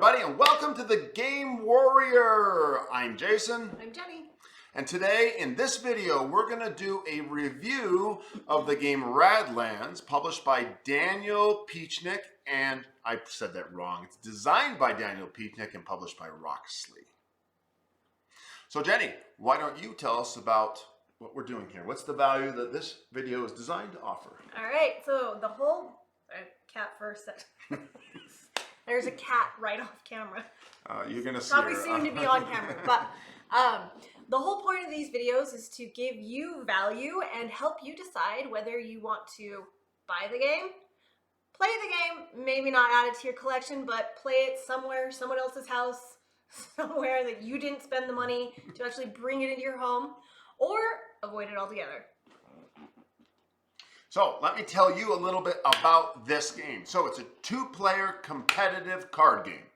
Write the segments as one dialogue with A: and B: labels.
A: everybody, and welcome to the Game Warrior. I'm Jason.
B: I'm Jenny.
A: And today, in this video, we're going to do a review of the game RADLANDS, published by Daniel Piechnick, and I said that wrong. It's designed by Daniel Piechnick and published by Roxley. So Jenny, why don't you tell us about what we're doing here? What's the value that this video is designed to offer?
B: All right, so the whole cat first. There's a cat right off camera.
A: You're going to see
B: probably
A: her.
B: soon to be on camera, but the whole point of these videos is to give you value and help you decide whether you want to buy the game, play the game, maybe not add it to your collection, but play it somewhere, someone else's house, somewhere that you didn't spend the money to actually bring it into your home, or avoid it altogether.
A: So let me tell you a little bit about this game. So it's a two-player competitive card game.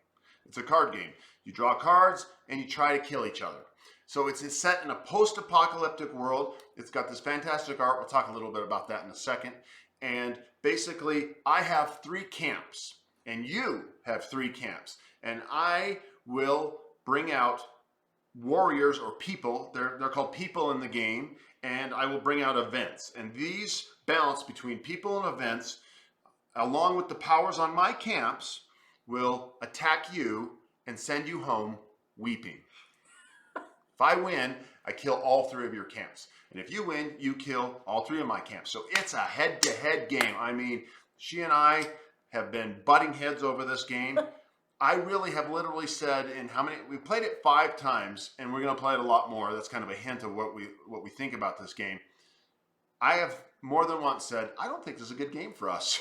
A: It's a card game. You draw cards and you try to kill each other. So it's set in a post-apocalyptic world. It's got this fantastic art. We'll talk a little bit about that in a second. And basically, I have 3 camps and you have 3 camps. And I will bring out warriors or people. They're called people in the game. And I will bring out events. And these balance between people and events, along with the powers on my camps, will attack you and send you home weeping. If I win, I kill all 3 of your camps. And if you win, you kill all 3 of my camps. So it's a head-to-head game. I mean, she and I have been butting heads over this game. I really have literally said we played it 5 times, and we're going to play it a lot more. That's kind of a hint of what we think about this game. I have more than once said, I don't think this is a good game for us.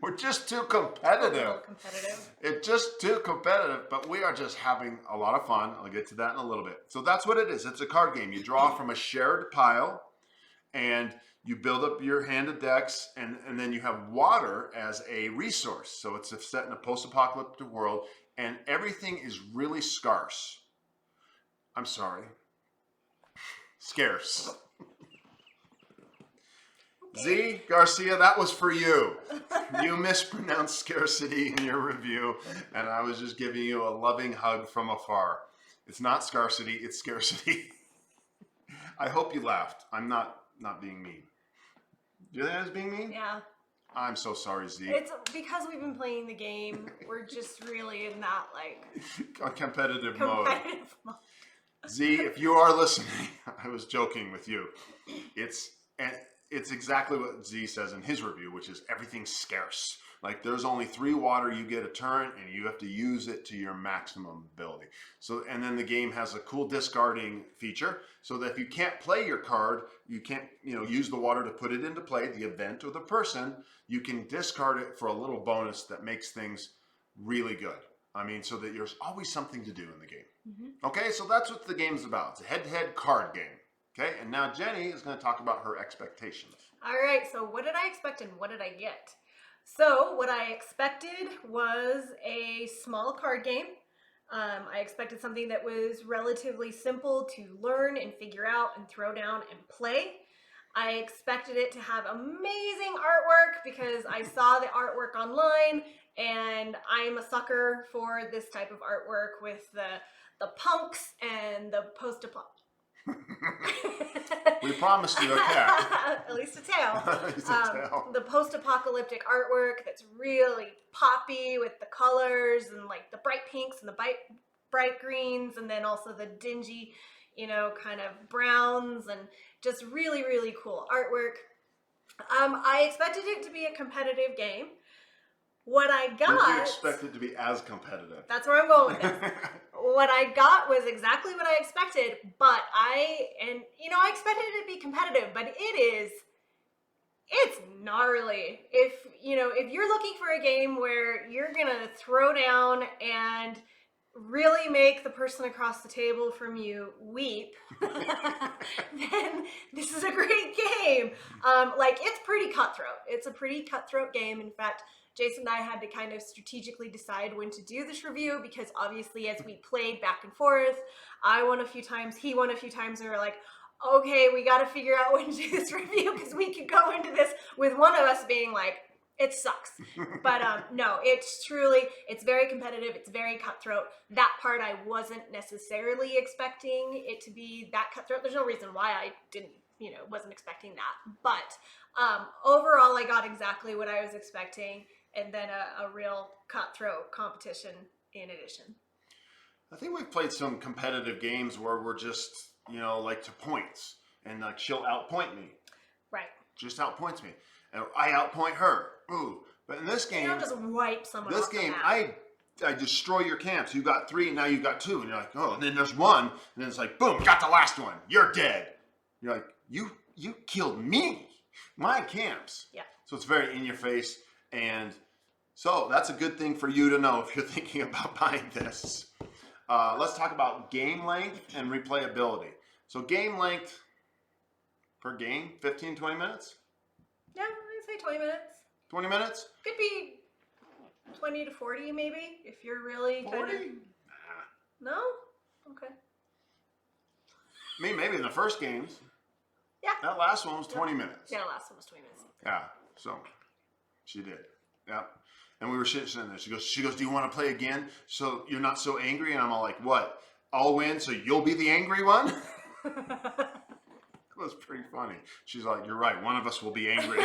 A: We're just too competitive. It's just too competitive, but we are just having a lot of fun. I'll get to that in a little bit. So that's what it is. It's a card game. You draw from a shared pile, and you build up your hand of decks, and then you have water as a resource. So it's set in a post-apocalyptic world, and everything is really scarce. I'm sorry. Scarce. Z Garcia, that was for you. You mispronounced scarcity in your review, and I was just giving you a loving hug from afar. It's not scarcity, it's scarcity. I hope you laughed. I'm not being mean. Do you think I was being mean?
B: Yeah.
A: I'm so sorry, Z.
B: It's because we've been playing the game. We're just really in that
A: competitive mode. Z, if you are listening, I was joking with you. It's exactly what Z says in his review, which is everything's scarce. Like there's only 3 water, you get a turn, and you have to use it to your maximum ability. So, and then the game has a cool discarding feature, so that if you can't play your card, you can't use the water to put it into play, the event or the person, you can discard it for a little bonus that makes things really good. I mean, so that there's always something to do in the game. Mm-hmm. Okay, so that's what the game's about. It's a head-to-head card game. Okay, and now Jenny is going to talk about her expectations.
B: All right, so what did I expect and what did I get? So what I expected was a small card game. I expected something that was relatively simple to learn and figure out and throw down and play. I expected it to have amazing artwork because I saw the artwork online, and I'm a sucker for this type of artwork with the punks and the post-apocalyptic.
A: We promised you a cat.
B: At least a tail.
A: At least a tail.
B: The post-apocalyptic artwork that's really poppy with the colors and like the bright pinks and the bright greens, and then also the dingy, kind of browns, and just really, really cool artwork. I expected it to be a competitive game. What I got...
A: Did you expect it to be as competitive?
B: That's where I'm going with this. What I got was exactly what I expected, but I expected it to be competitive, but it's gnarly. If you're looking for a game where you're gonna throw down and really make the person across the table from you weep, then this is a great game. It's pretty cutthroat. It's a pretty cutthroat game. In fact, Jason and I had to kind of strategically decide when to do this review, because obviously as we played back and forth, I won a few times, he won a few times, and we were like, okay, we got to figure out when to do this review, because we could go into this with one of us being like, It sucks. But no, it's very competitive. It's very cutthroat. That part I wasn't necessarily expecting it to be that cutthroat. There's no reason why I didn't, wasn't expecting that. But overall, I got exactly what I was expecting, and then a real cutthroat competition in addition.
A: I think we've played some competitive games where we're just, like to points, and like she'll outpoint me.
B: Right.
A: Just outpoints me. And I outpoint her. Ooh. But in this game,
B: you don't just wipe someone
A: this
B: off
A: game,
B: the map.
A: I destroy your camps. You got 3, now you got 2. And you're like, oh, and then there's 1. And then it's like, boom, got the last one. You're dead. You're like, you killed me. My camps.
B: Yeah.
A: So it's very in your face. And so that's a good thing for you to know if you're thinking about buying this. Let's talk about game length and replayability. So game length per game, 15, 20 minutes?
B: Yeah, I'd say 20 minutes.
A: 20 minutes?
B: Could be 20 to 40 maybe, if you're really
A: 40?
B: kind of...
A: Nah.
B: No? Okay.
A: I mean, maybe in the first games.
B: Yeah.
A: That last one was 20 minutes.
B: Yeah, the last one was 20 minutes.
A: Yeah, so she did. Yeah. And we were sitting there. She goes, do you want to play again? So you're not so angry? And I'm all like, what? I'll win, so you'll be the angry one? It was pretty funny. She's like, you're right, one of us will be angry.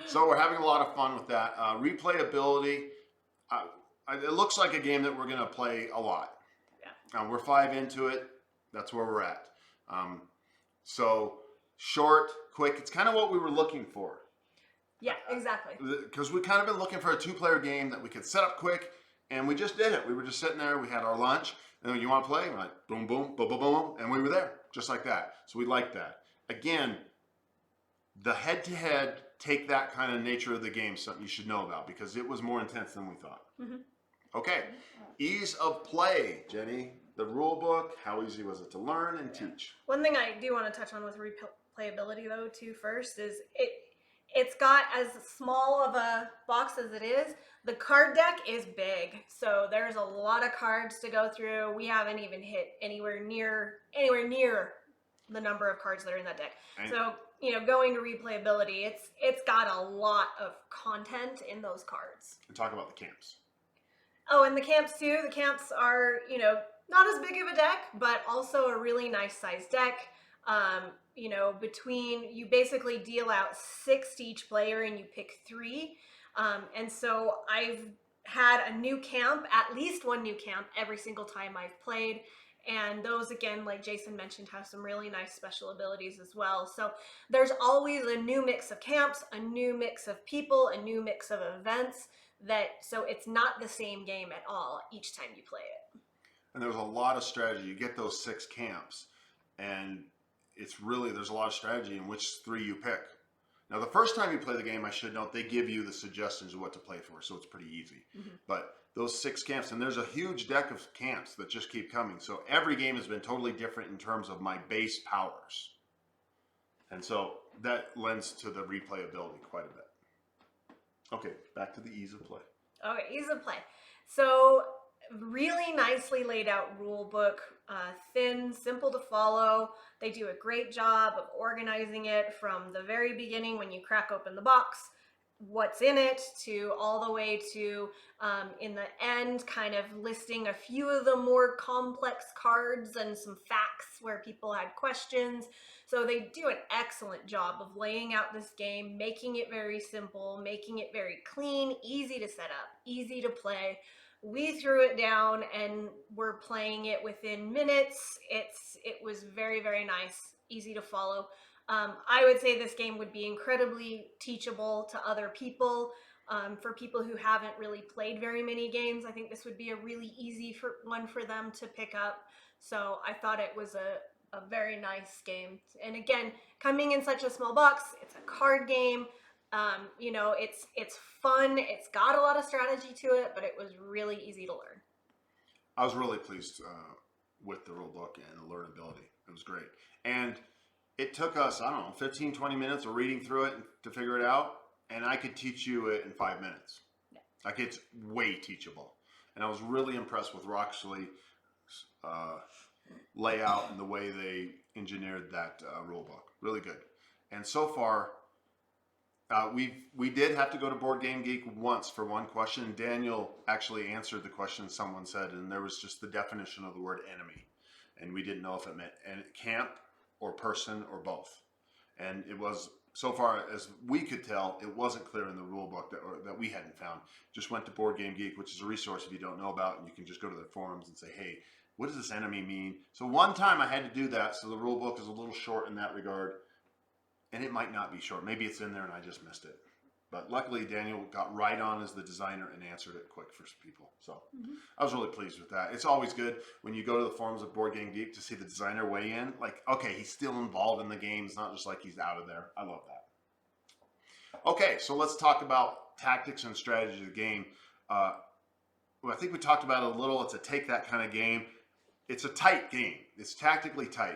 A: So we're having a lot of fun with that. Replayability, it looks like a game that we're going to play a lot. Yeah. We're 5 into it. That's where we're at. So short, quick. It's kind of what we were looking for.
B: Yeah, exactly.
A: Because we kind of been looking for a 2-player game that we could set up quick, and we just did it. We were just sitting there. We had our lunch, and then you want to play? We're like, boom, boom, boom, boom, boom, and we were there, just like that. So we liked that. Again, the head-to-head, take that kind of nature of the game, something you should know about, because it was more intense than we thought. Mm-hmm. Okay, ease of play, Jenny. The rule book, how easy was it to learn and teach?
B: One thing I do want to touch on with replayability, though, too, first, is it's got as small of a box as it is. The card deck is big, so there's a lot of cards to go through. We haven't even hit anywhere near the number of cards that are in that deck. So, going to replayability, it's got a lot of content in those cards.
A: And talk about the camps.
B: Oh, and the camps too. The camps are, not as big of a deck, but also a really nice sized deck. You basically deal out 6 to each player and you pick 3. And so I've had a new camp, at least one new camp every single time I've played. And those, again, like Jason mentioned, have some really nice special abilities as well. So there's always a new mix of camps, a new mix of people, a new mix of events. So it's not the same game at all each time you play it.
A: And there's a lot of strategy. You get those 6 camps, and there's a lot of strategy in which 3 you pick. Now, the first time you play the game, I should note, they give you the suggestions of what to play for, so it's pretty easy. Mm-hmm. But those 6 camps, and there's a huge deck of camps that just keep coming. So every game has been totally different in terms of my base powers. And so that lends to the replayability quite a bit. Okay, back to the ease of play.
B: Okay, ease of play. So really nicely laid out rule book, thin, simple to follow. They do a great job of organizing it from the very beginning when you crack open the box, what's in it, to all the way to in the end, kind of listing a few of the more complex cards and some facts where people had questions. So they do an excellent job of laying out this game, making it very simple, making it very clean, easy to set up, easy to play. We threw it down and we're playing it within minutes. It was very, very nice, easy to follow. I would say this game would be incredibly teachable to other people. For people who haven't really played very many games, I think this would be a really easy one for them to pick up. So I thought it was a very nice game. And again, coming in such a small box, it's a card game. It's fun. It's got a lot of strategy to it, but it was really easy to learn.
A: I was really pleased with the rule book and the learnability. It was great. And it took us, 15, 20 minutes of reading through it to figure it out. And I could teach you it in 5 minutes. Yeah. Like, it's way teachable. And I was really impressed with Roxley layout and the way they engineered that rule book. Really good. And so far, We did have to go to Board Game Geek once for one question. Daniel actually answered the question someone said, and there was just the definition of the word enemy, and we didn't know if it meant camp or person or both. And it was, so far as we could tell, it wasn't clear in the rule book that we hadn't found. Just went to Board Game Geek, which is a resource if you don't know about, and you can just go to their forums and say, hey, what does this enemy mean? So one time I had to do that, so the rule book is a little short in that regard. And it might not be short. Maybe it's in there and I just missed it. But luckily, Daniel got right on as the designer and answered it quick for people. So I was really pleased with that. It's always good when you go to the forums of Board Game Geek to see the designer weigh in. Like, okay, he's still involved in the game. It's not just like he's out of there. I love that. Okay, so let's talk about tactics and strategy of the game. Well, I think we talked about it a little. It's a take that kind of game. It's a tight game. It's tactically tight.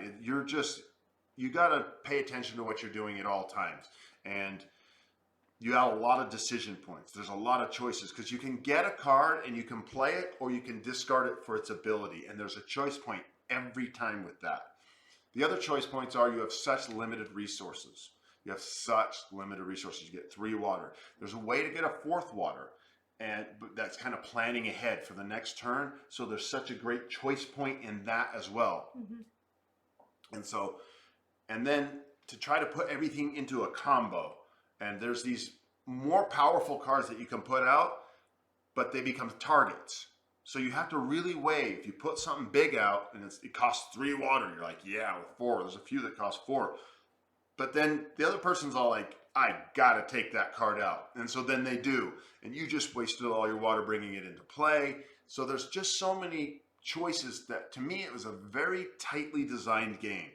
A: You got to pay attention to what you're doing at all times. And you have a lot of decision points. There's a lot of choices because you can get a card and you can play it or you can discard it for its ability. And there's a choice point every time with that. The other choice points are you have such limited resources. You have such limited resources. You get 3 water. There's a way to get a 4th water. And that's kind of planning ahead for the next turn. So there's such a great choice point in that as well. And then to try to put everything into a combo. And there's these more powerful cards that you can put out, but they become targets. So you have to really weigh. If you put something big out and it costs 3 water, you're like, yeah, with 4. There's a few that cost 4. But then the other person's all like, I gotta take that card out. And so then they do. And you just wasted all your water bringing it into play. So there's just so many choices that, to me, it was a very tightly designed game.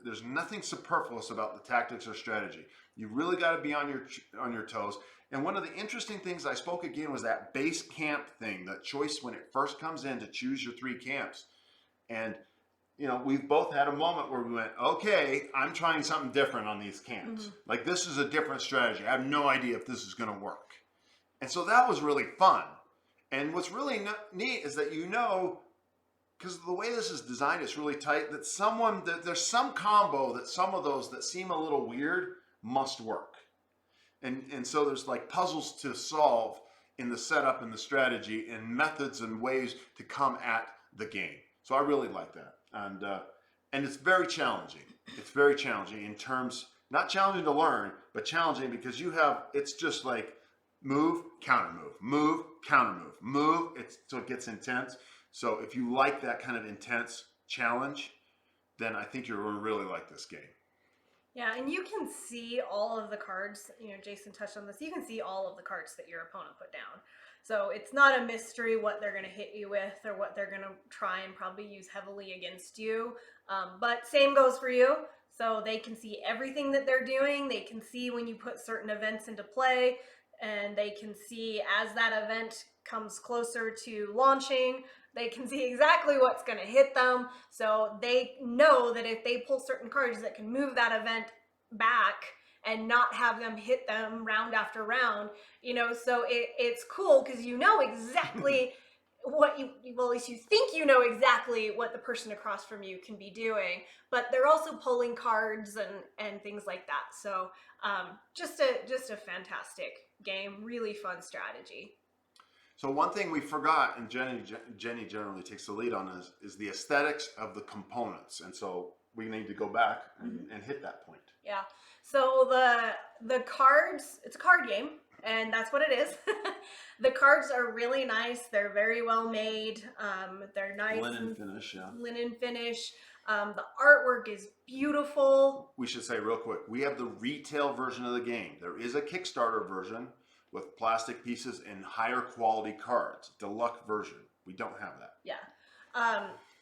A: There's nothing superfluous about the tactics or strategy. You really got to be on your toes. And one of the interesting things I spoke again was that base camp thing, that choice when it first comes in to choose your 3 camps. And we've both had a moment where we went, okay, I'm trying something different on these camps. Like, this is a different strategy. I have no idea if this is going to work. And so that was really fun. And what's really neat is that because the way this is designed, it's really tight, that there's some combo that some of those that seem a little weird must work. And so there's like puzzles to solve in the setup and the strategy and methods and ways to come at the game. So I really like that. And it's very challenging. It's very challenging in terms, not challenging to learn, but challenging because it's just like move, counter move, move, counter move, move. So it gets intense. So if you like that kind of intense challenge, then I think you're going to really like this game.
B: Yeah, and you can see all of the cards. Jason touched on this. You can see all of the cards that your opponent put down. So it's not a mystery what they're going to hit you with or what they're going to try and probably use heavily against you. But same goes for you. So they can see everything that they're doing. They can see when you put certain events into play, and they can see as that event comes closer to launching, they can see exactly what's going to hit them. So they know that if they pull certain cards that can move that event back and not have them hit them round after round, so it's cool because exactly what at least you think exactly what the person across from you can be doing, but they're also pulling cards and things like that. So just a fantastic game, really fun strategy.
A: So one thing we forgot, and Jenny generally takes the lead on, is the aesthetics of the components. And so we need to go back and hit that point.
B: Yeah. So the cards, it's a card game, and that's what it is. The cards are really nice. They're very well made. They're nice.
A: Linen finish, yeah.
B: Linen finish. The artwork is beautiful.
A: We should say real quick, we have the retail version of the game. There is a Kickstarter version with plastic pieces and higher quality cards. Deluxe version. We don't have that.
B: Yeah.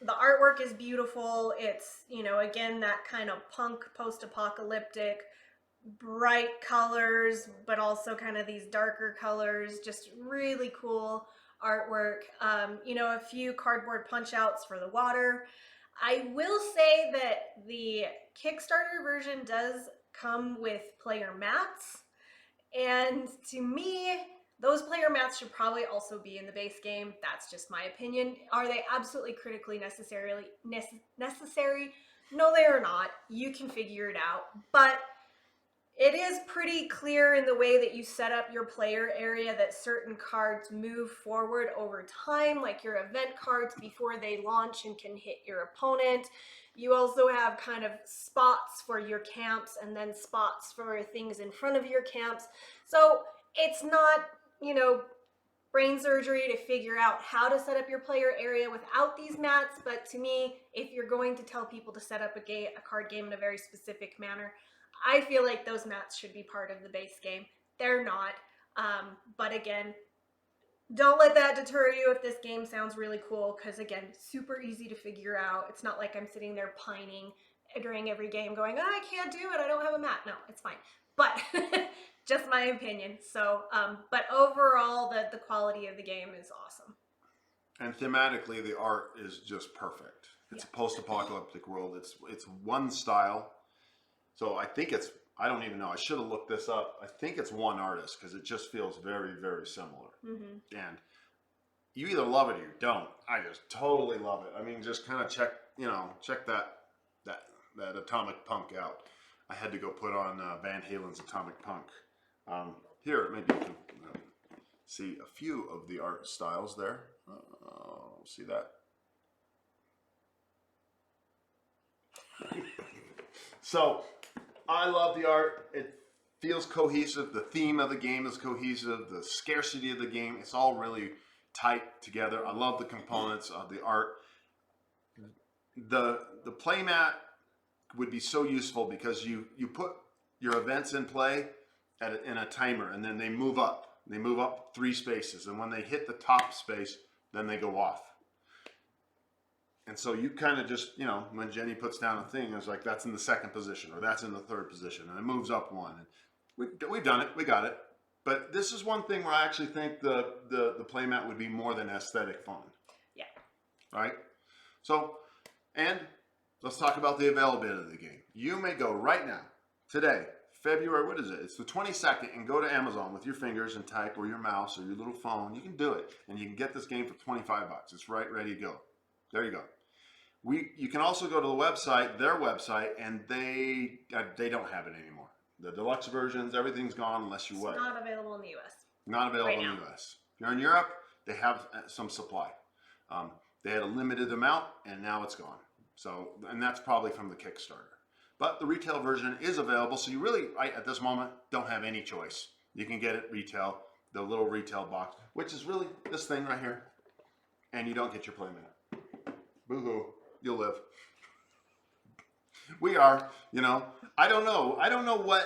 B: The artwork is beautiful. It's, again, that kind of punk post-apocalyptic, bright colors, but also kind of these darker colors. Just really cool artwork. A few cardboard punch outs for the water. I will say that the Kickstarter version does come with player mats. And to me, those player mats should probably also be in the base game. That's just my opinion. Are they absolutely critically necessary? No, they are not. You can figure it out. But It is pretty clear in the way that you set up your player area that certain cards move forward over time, like your event cards before they launch and can hit your opponent. You also have kind of spots for your camps and then spots for things in front of your camps. So it's not, brain surgery to figure out how to set up your player area without these mats, but to me, if you're going to tell people to set up a card game in a very specific manner, I feel like those mats should be part of the base game. They're not. But again, don't let that deter you if this game sounds really cool, because again, super easy to figure out. It's not like I'm sitting there pining during every game going, oh, I can't do it, I don't have a mat. No, it's fine. But just my opinion. So, but overall, the quality of the game is awesome.
A: And thematically, the art is just perfect. It's a post-apocalyptic world. It's one style. So I think it's, I don't even know, I should have looked this up. I think it's one artist because it just feels very, very similar. And you either love it or you don't. I just totally love it. I mean, just kind of check that Atomic Punk out. I had to go put on Van Halen's Atomic Punk. Here, maybe you can see a few of the art styles there. See that? So, I love the art. It feels cohesive. The theme of the game is cohesive. The scarcity of the game, it's all really tight together. I love the components of the art. The playmat would be so useful because you put your events in play in a timer, and then they move up. They move up 3 spaces, and when they hit the top space, then they go off. And so you kind of just, when Jenny puts down a thing, it's like that's in the 2nd position or that's in the 3rd position, and it moves up 1. And we've done it. We got it. But this is one thing where I actually think the playmat would be more than aesthetic fun.
B: Yeah.
A: Right? So, and let's talk about the availability of the game. You may go right now, today, February, what is it? It's the 22nd, and go to Amazon with your fingers and type, or your mouse or your little phone. You can do it, and you can get this game for $25. It's right ready to go. There you go. You can also go to the website, their website, and they don't have it anymore. The deluxe versions, everything's gone unless you
B: It's
A: wait.
B: not available in the U.S.
A: Not available
B: right
A: in
B: now.
A: the U.S. If you're in Europe, they have some supply. They had a limited amount, and now it's gone. So, and that's probably from the Kickstarter. But the retail version is available, so you really, at this moment, don't have any choice. You can get it retail, the little retail box, which is really this thing right here, and you don't get your playmat. Boo-hoo. You'll live. We are, I don't know what,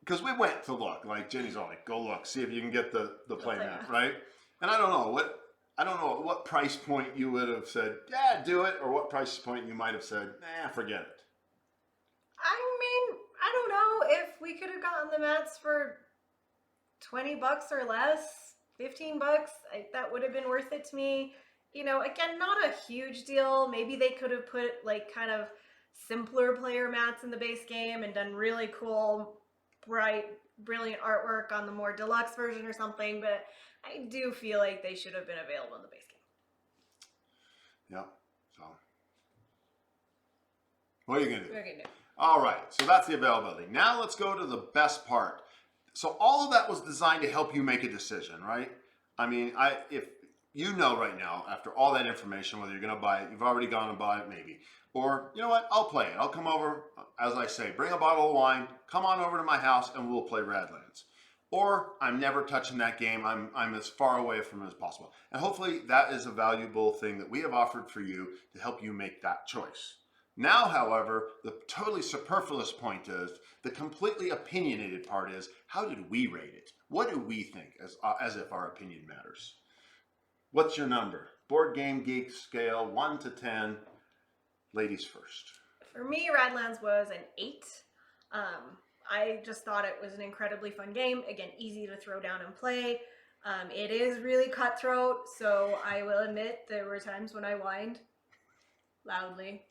A: because we went to look, like Jenny's all like, go look, see if you can get the playmat, right? And I don't know what price point you would have said, yeah, do it, or what price point you might have said, nah, forget it.
B: I mean, I don't know if we could have gotten the mats for $20 or less, $15. That would have been worth it to me. Again, not a huge deal. Maybe they could have put like kind of simpler player mats in the base game and done really cool, bright, brilliant artwork on the more deluxe version or something, but I do feel like they should have been available in the base game.
A: Yeah, so what are you going to do?
B: We're gonna do.
A: All right, so that's the availability. Now let's go to the best part. So all of that was designed to help you make a decision, right? I mean, if you know right now, after all that information, whether you're going to buy it, you've already gone and bought it maybe. Or, you know what, I'll play it. I'll come over, as I say, bring a bottle of wine, come on over to my house, and we'll play Radlands. Or, I'm never touching that game. I'm as far away from it as possible. And hopefully that is a valuable thing that we have offered for you to help you make that choice. Now, however, the totally superfluous point is, the completely opinionated part is, how did we rate it? What do we think, as if our opinion matters? What's your number? Board Game Geek scale, 1 to 10. Ladies first.
B: For me, Radlands was an 8. I just thought it was an incredibly fun game. Again, easy to throw down and play. It is really cutthroat, so I will admit there were times when I whined loudly.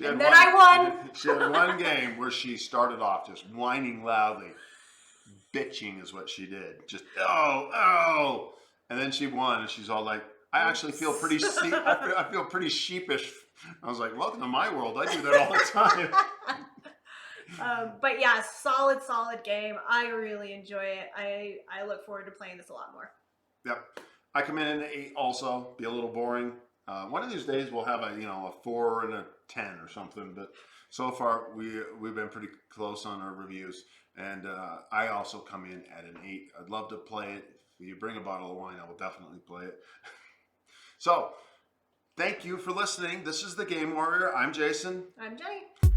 B: And then I won!
A: She had one game where she started off just whining loudly. Bitching is what she did. Just, oh! And then she won, and she's all like, I actually feel pretty I feel pretty sheepish. I was like, welcome to my world. I do that all the time.
B: But yeah, solid game. I really enjoy it. I look forward to playing this a lot more.
A: Yep. I come in at an 8 also. Be a little boring. One of these days we'll have a 4 and a 10 or something. But so far we've been pretty close on our reviews. And I also come in at an 8. I'd love to play it. If you bring a bottle of wine, I will definitely play it. So, thank you for listening. This is The Game Warrior. I'm Jason.
B: I'm Jenny.